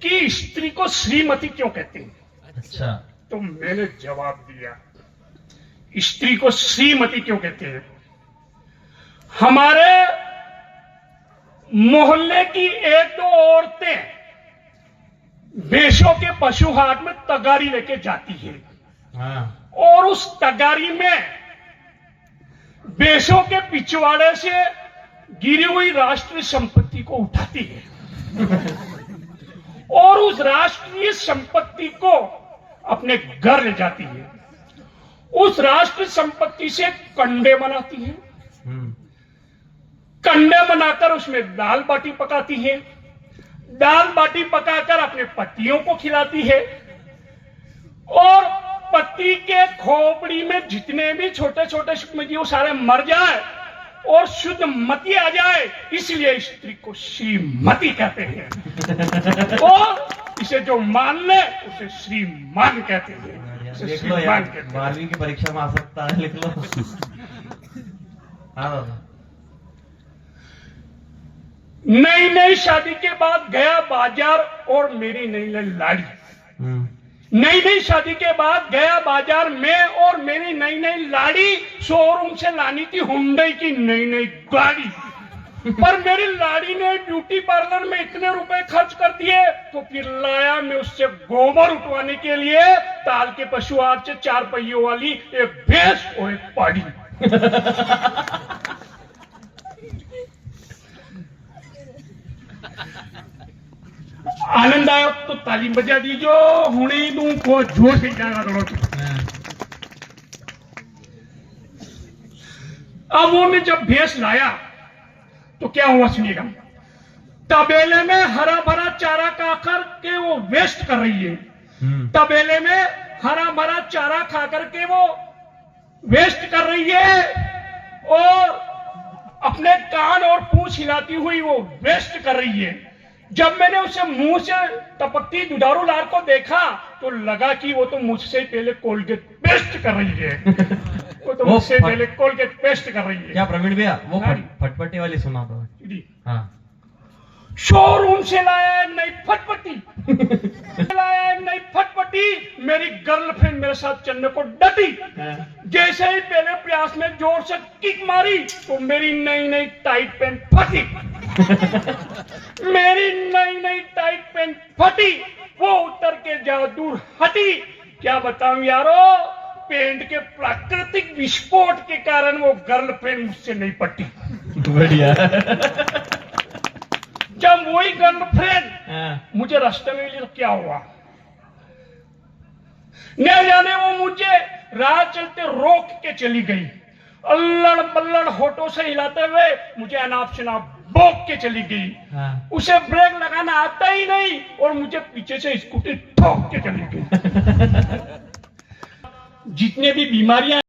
कि स्त्री को श्रीमती क्यों कहते हैं। अच्छा, तो मैंने जवाब दिया, स्त्री को श्रीमती क्यों कहते हैं। हमारे मोहल्ले की एक दो औरतें बेशों के पशु हाट में तगारी लेके जाती है हाँ, और उस तगारी में बेशों के पिछवाड़े से गिरी हुई राष्ट्रीय संपत्ति को उठाती है और उस राष्ट्रीय संपत्ति को अपने घर ले जाती है। उस राष्ट्रीय संपत्ति से कंडे बनाती है, कंडे बनाकर उसमें दाल बाटी पकाती है, दाल बाटी पकाकर अपने पतियों को खिलाती है और पति के खोपड़ी में जितने भी छोटे छोटे सूक्ष्म जीव सारे मर जाए और शुद्ध मति आ जाए, इसलिए स्त्री को श्रीमती कहते हैं और इसे जो मान ले उसे श्रीमान कहते हैं। इसे लिख लो श्रीमान यार, कहते हैं। 12वीं की परीक्षा में आ सकता है, लिख लो। हाँ बाबा। नई नई शादी के बाद गया बाजार और मेरी नई नई लाड़ी। नई नई शादी के बाद गया बाजार में और मेरी नई नई लाड़ी शोरूम से लानी थी हुंडई की नई नई गाड़ी, पर मेरी लाड़ी ने ब्यूटी पार्लर में इतने रुपए खर्च कर दिए तो फिर लाया मैं उससे गोबर उठवाने के लिए ताल के पशु हाट से 4 पहियों वाली एक भैंस और एक पाड़ी। आनंद आयो तो ताली बजा दीजो, हुणे दूं को जोर से जाना करो। अब वो मैं जब भैंस लाया तो क्या हुआ सुनिएगा। तबेले में हरा भरा चारा खाकर के वो वेस्ट कर रही है, तबेले में हरा भरा चारा खा करके वो वेस्ट कर रही है और अपने कान और पूंछ हिलाती हुई वो वेस्ट कर रही है। जब मैंने उसे मुंह से टपकती दुधारू लार को देखा तो लगा कि वो तो मुझसे पहले कोलगेट पेस्ट कर रही है। वो तो मुझसे पहले कोलगेट पेस्ट कर रही है। क्या प्रवीण भैया वो हाँ। फटफटी वाली सुना दो। हाँ, शोरूम से लाया एक नई फटफटी लाया एक नई फटफटी, मेरी गर्लफ्रेंड मेरे साथ चलने को डटी। जैसे ही पहले प्रयास में जोर से किक मारी तो मेरी नई नई टाइट पैंट फटी। मेरी नई नई टाइट पैंट फटी, वो उतर के जा दूर हटी। क्या बताऊं यारो, पैंट के प्राकृतिक विस्फोट के कारण वो गर्लफ्रेंड मुझसे नहीं पटी। बढ़िया। जब वही गर्लफ्रेंड मुझे रास्ते में मिली तो क्या हुआ न जाने, वो मुझे राह चलते रोक के चली गई, अल्लड़ बल्लड़ होठों से हिलाते हुए मुझे अनाप शनाप बोक के चली गई। उसे ब्रेक लगाना आता ही नहीं और मुझे पीछे से स्कूटी ठोक के चली गई। जितने भी बीमारियां